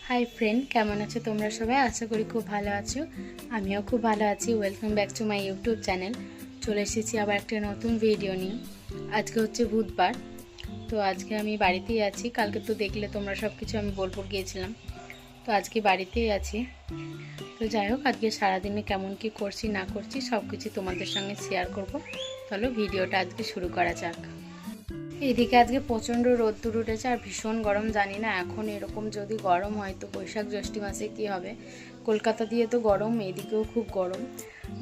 High friend केमन आछो तोमरा सबाई आशा करी खूब भालो आछो। आमिও खूब भालो आछि। Welcome back to my YouTube channel. चले एसेछि आबार एकटा नतून भिडियो निये। आजके होच्छे बुधबार, तो आजके आमी बाड़ीतेई आछि। कालके तो देखले तोमरा सबकिछु आमी बोलपुर गियेछिलाम, तो आजके बाड़ीतेई आछि। तो যাই হোক আজকে সারাদিনে কেমন কি করছি না করছি সব কিছু তোমাদের সঙ্গে শেয়ার করব। চলো ভিডিওটা আজকে শুরু করা যাক। এদিকে আজকে প্রচণ্ড রোদ্দুর উঠেছে আর ভীষণ গরম। জানি না এখন এরকম যদি গরম হয় তো বৈশাখ জ্যৈষ্ঠ মাসে কী হবে। কলকাতা দিয়ে তো গরম, এদিকেও খুব গরম।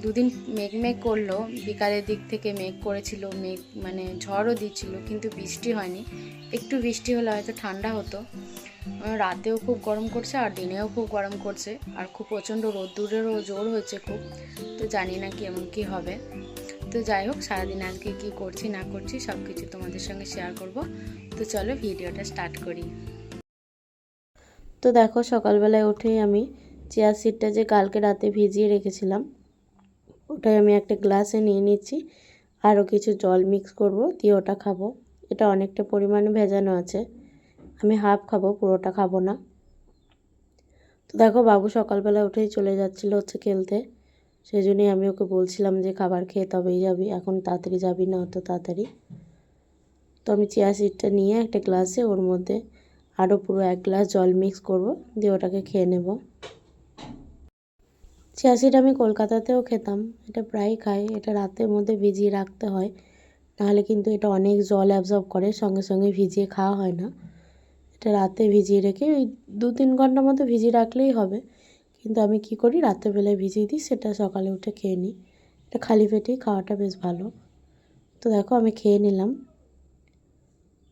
দুদিন মেঘ করলো, বিকালের দিক থেকে মেঘ করেছিল, মেঘ মানে ঝড়ও দিচ্ছিল, কিন্তু বৃষ্টি হয়নি। একটু বৃষ্টি হলে হয়তো ঠান্ডা হতো। রাতেও খুব গরম করছে আর দিনেও খুব গরম করছে, আর খুব প্রচণ্ড রোদ্দুরেরও জোর হয়েছে খুব। তো জানি না কেমন কী হবে। তো যাই হোক সারাদিন আজকে কি করছি না করছি সব কিছু তোমাদের সঙ্গে শেয়ার করব। তো চলো ভিডিওটা স্টার্ট করি। তো দেখো সকালবেলায় উঠেই আমি চিয়া সিডটা যে কালকে রাতে ভিজিয়ে রেখেছিলাম ওটাই আমি একটা গ্লাসে নিয়ে নিচ্ছি। আরও কিছু জল মিক্স করব, দিয়ে ওটা খাবো। এটা অনেকটা পরিমাণে ভেজানো আছে, আমি হাফ খাবো, পুরোটা খাবো না। তো দেখো বাবু সকালবেলা উঠেই চলে যাচ্ছিলো হচ্ছে খেলতে, সেই জন্যই আমি ওকে বলছিলাম যে খাবার খেয়ে তবেই যাবি, এখন তাড়াতাড়ি যাবি না অত তাড়াতাড়ি। তো আমি চিয়া সিডটা নিয়ে একটা গ্লাসে ওর মধ্যে আরও পুরো এক গ্লাস জল মিক্স করব, দিয়ে ওটাকে খেয়ে নেব। চিয়া সিড আমি কলকাতাতেও খেতাম, এটা প্রায়ই খাই। এটা রাতের মধ্যে ভিজিয়ে রাখতে হয়, নাহলে কিন্তু এটা অনেক জল অ্যাবজর্ব করে, সঙ্গে সঙ্গে ভিজিয়ে খাওয়া হয় না। এটা রাতে ভিজিয়ে রেখে ওই 2-3 ঘন্টার মতো ভিজিয়ে রাখলেই হবে, কিন্তু আমি কি করি রাত্রেবেলায় ভিজিয়ে দিই, সেটা সকালে উঠে খেয়ে নিই। এটা খালি পেটেই খাওয়াটা বেশ ভালো। তো দেখো আমি খেয়ে নিলাম,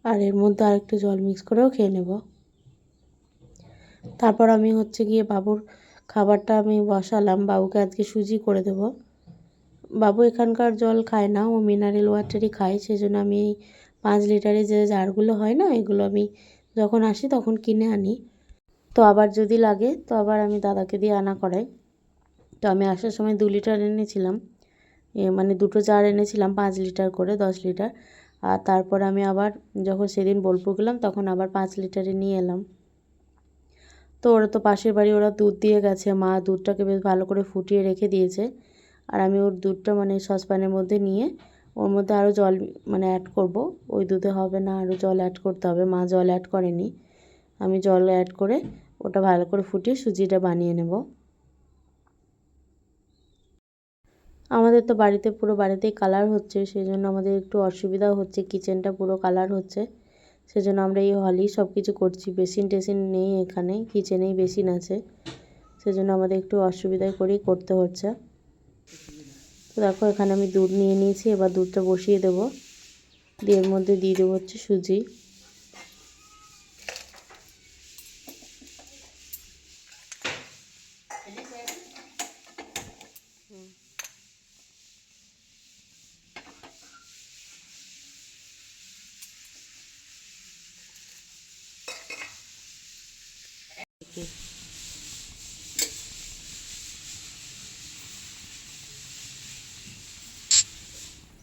আর এর মধ্যে আরেকটু জল মিক্স করেও খেয়ে নেব। তারপর আমি হচ্ছে গিয়ে বাবুর খাবারটা আমি বসালাম। বাবুকে আজকে সুজি করে দেব। বাবু এখানকার জল খায় না, ও মিনারেল ওয়াটারই খায়। সেজন্য আমি এই 5 লিটারের যে জারগুলো হয় না, এগুলো আমি যখন আসি তখন কিনে আনি। তো আবার যদি লাগে তো আবার আমি দাদাকে দিয়ে আনা করাই। তো আমি আসার সময় 2 লিটার এনেছিলাম, মানে দুটো জার এনেছিলাম 5 লিটার করে, 10 লিটার। আর তারপর আমি আবার যখন সেদিন বোলপুর গেলাম তখন আবার 5 লিটারে নিয়ে এলাম। তো ওরা তো পাশের বাড়ি, ওরা দুধ দিয়ে গেছে, মা দুধটাকে বেশ ভালো করে ফুটিয়ে রেখে দিয়েছে। আর আমি ওর দুধটা মানে সসপ্যানের মধ্যে নিয়ে ওর মধ্যে আরও জল মানে অ্যাড করব। ওই দুধে হবে না, আরও জল অ্যাড করতে হবে। মা জল অ্যাড করেনি, আমি জল অ্যাড করে ওটা ভালো করে ফুটিয়ে সুজিটা বানিয়ে নেব। আমাদের তো বাড়িতে পুরো বাড়িতেই কালার হচ্ছে, সেই জন্য আমাদের একটু অসুবিধাও হচ্ছে, কিচেনটা পুরো কালার হচ্ছে। সেজন্য আমরা এই হলেই সব কিছু করছি। বেসিন টেসিন নেই এখানে, কিচেনেই বেসিন আছে, সেজন্য আমাদের একটু অসুবিধায় করেই করতে হচ্ছে। তো দেখো এখানে আমি দুধ নিয়ে নিয়েছি, এবার দুধটা বসিয়ে দেব, দিয়ে এর মধ্যে দিয়ে দেবো হচ্ছে সুজি।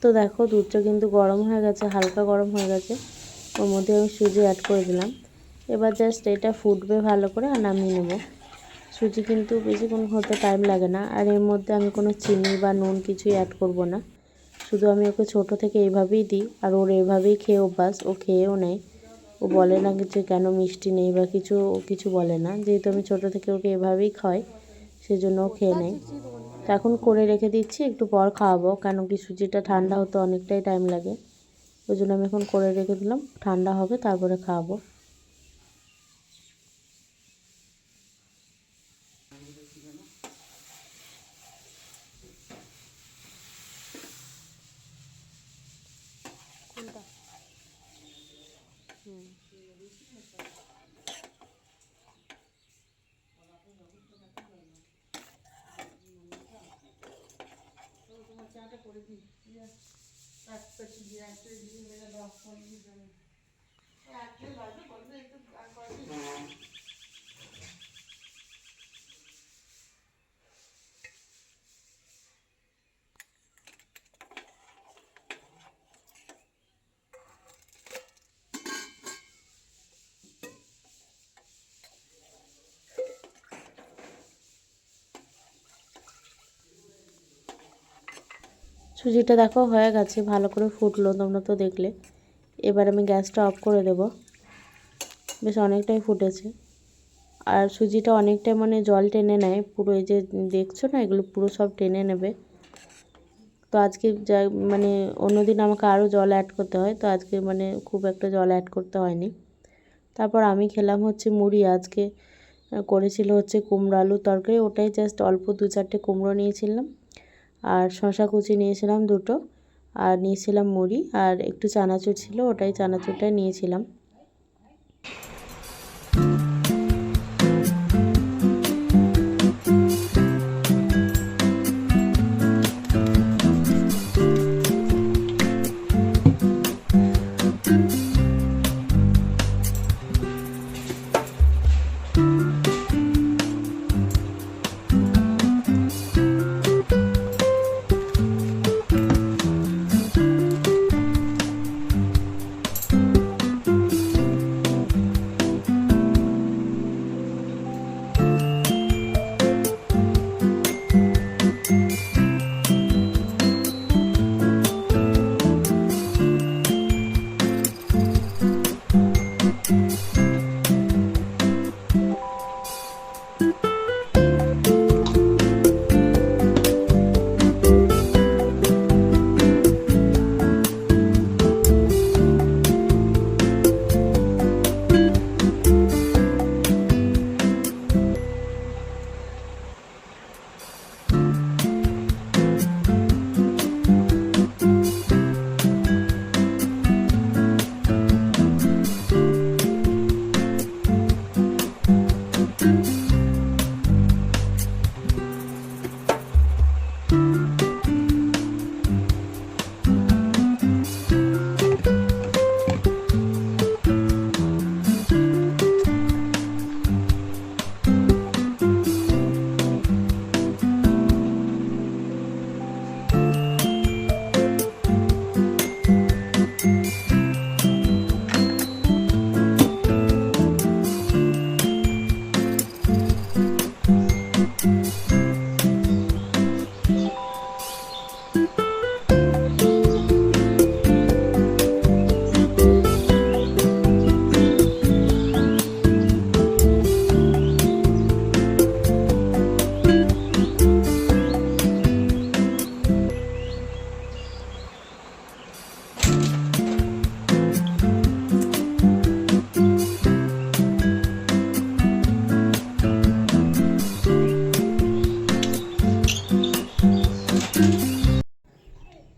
তো দেখো দুধটা কিন্তু গরম হয়ে গেছে, হালকা গরম হয়ে গেছে। ওর মধ্যে আমি সুজি অ্যাড করে দিলাম। এবার জাস্ট এটা ফুটবে ভালো করে আর নামিয়ে নেব। সুজি কিন্তু বেশিক্ষণ হতে টাইম লাগে না। আর এর মধ্যে আমি কোনো চিনি বা নুন কিছুই অ্যাড করব না, শুধু আমি ওকে ছোটো থেকে এইভাবেই দিই, আর ওর এইভাবেই খেয়ে অভ্যাস, ও খেয়েও নেয়। ও বলে না যে কেন মিষ্টি নেই বা কিছু, ও কিছু বলে না, যেহেতু আমি ছোটো থেকে ওকে এভাবেই খাওয়াই, সেজন্য ও খেয়ে নেয়। তো এখন করে রেখে দিচ্ছি, একটু পর খাওয়াবো, কেন কি সুজিটা ঠান্ডা হতে অনেকটাই টাইম লাগে। ওই জন্য আমি এখন করে রেখে দিলাম, ঠান্ডা হবে তারপরে খাওয়াবো। সুজিটা দেখো হয়ে গেছে, ভালো করে ফুটলো, তোমরা তো দেখলে। এবার আমি গ্যাসটা অফ করে দেব। বেশ অনেকটাই ফুটেছে, আর সুজিটা অনেকটাই মানে জল টেনে নেয় পুরো, এই যে দেখছো না, এগুলো পুরো সব টেনে নেবে। তো আজকে যা মানে অন্যদিন আমাকে আরও জল অ্যাড করতে হয়, তো আজকে মানে খুব একটা জল অ্যাড করতে হয়নি। তারপর আমি খেলাম হচ্ছে মুড়ি। আজকে করেছিল হচ্ছে কুমড়ো আলুর তরকারি, ওটাই জাস্ট অল্প 2-4টে কুমড়ো নিয়েছিলাম, আর শশা কুচি নিয়েছিলাম 2টো, আর নিয়েছিলাম মুড়ি, আর একটু চানাচুর ছিল, ওটাই চানাচুরটাই নিয়েছিলাম।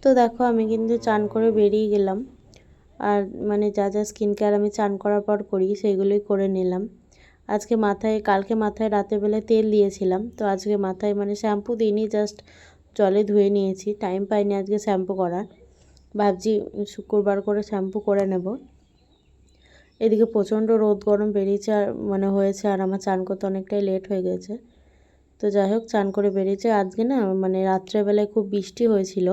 তো দেখো আমি কিন্তু চান করে বেরিয়ে গেলাম, আর মানে যা যা স্কিন কেয়ার আমি চান করার পর করি সেগুলোই করে নিলাম। আজকে মাথায়, কালকে মাথায় রাতের বেলায় তেল দিয়েছিলাম, তো আজকে মাথায় মানে শ্যাম্পু দিইনি, জাস্ট জলে ধুয়ে নিয়েছি, টাইম পাইনি আজকে শ্যাম্পু করার। ভাবছি শুক্রবার করে শ্যাম্পু করে নেব। এদিকে প্রচণ্ড রোদ গরম বেরিয়েছে আর মানে হয়েছে, আর আমার চান করতে অনেকটাই লেট হয়ে গেছে। তো যাই হোক চান করে বেরিয়েছে। আজকে না মানে রাত্রেবেলায় খুব বৃষ্টি হয়েছিল,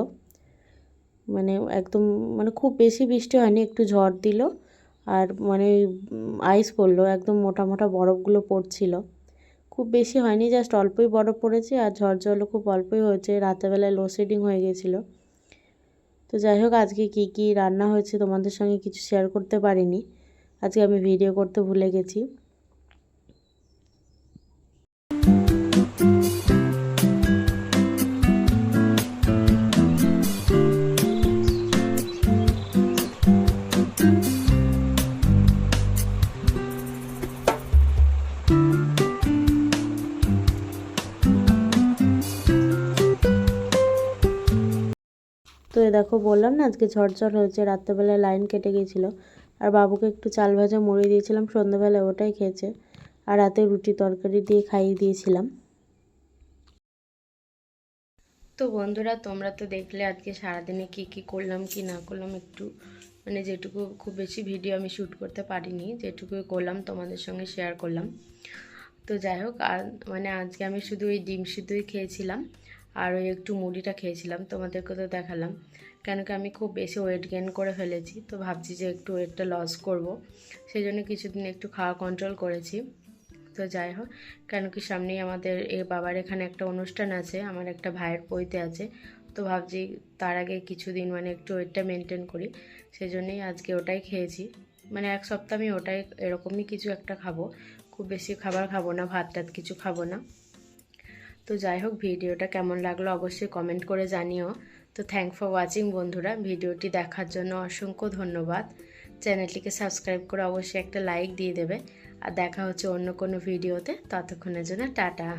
মানে একদম মানে খুব বেশি বৃষ্টি হয়নি, একটু ঝড় দিল, আর মানে আইস পড়লো, একদম মোটা মোটা বরফগুলো পড়ছিল। খুব বেশি হয়নি, জাস্ট অল্পই বরফ পড়েছে, আর ঝড় জলও খুব অল্পই হয়েছে। রাতেরবেলায় লোডশেডিং হয়ে গেছিলো। তো যাই হোক আজকে কি কি রান্না হয়েছে তোমাদের সঙ্গে কিছু শেয়ার করতে পারিনি, আজকে আমি ভিডিও করতে ভুলে গেছি। তো এ দেখো বললাম না আজকে ঝড় হয়েছে, রাত্রেবেলায় লাইন কেটে গিয়েছিলো, আর বাবুকে একটু চাল ভাজা মুড়ি দিয়েছিলাম সন্ধ্যাবেলায়, ওটাই খেয়েছে, আর রাতে রুটি তরকারি দিয়ে খাইয়ে দিয়েছিলাম। তো বন্ধুরা তোমরা তো দেখলে আজকে সারাদিনে কি কি করলাম কি না করলাম, একটু মানে যেটুকু, খুব বেশি ভিডিও আমি শ্যুট করতে পারিনি, যেটুকু করলাম তোমাদের সঙ্গে শেয়ার করলাম। তো যাই হোক মানে আজকে আমি শুধু ওই ডিম সিদ্ধই খেয়েছিলাম, আর ওই একটু মুড়িটা খেয়েছিলাম, তোমাদেরকে তো দেখালাম। কেন কি আমি খুব বেশি ওয়েট গেইন করে ফেলেছি, তো ভাবছি যে একটু ওয়েটটা লস করব, সেই জন্য কিছুদিন একটু খাওয়া কন্ট্রোল করেছি। তো যাই হোক, কেন কি সামনেই আমাদের বাবার এখানে একটা অনুষ্ঠান আছে, আমার একটা ভাইয়ের পৈতে আছে, তো ভাবছি তার আগে কিছুদিন মানে একটু ওয়েটটা মেনটেন করি, সেই জন্যই আজকে ওটাই খেয়েছি। মানে এক সপ্তাহ আমি ওটাই এরকমই কিছু একটা খাবো, খুব বেশি খাবার খাবো না, ভাত টাত কিছু খাবো না। তো যাই হোক, ভিডিওটা কেমন লাগলো অবশ্যই কমেন্ট করে জানিও। তো থ্যাংক ফর ওয়াচিং বন্ধুরা, ভিডিওটি দেখার জন্য অসংখ্য ধন্যবাদ। চ্যানেলটিকে সাবস্ক্রাইব করে অবশ্যই একটা লাইক দিয়ে দেবে। আর দেখা হচ্ছে অন্য কোনো ভিডিওতে, ততক্ষণের জন্য টাটা।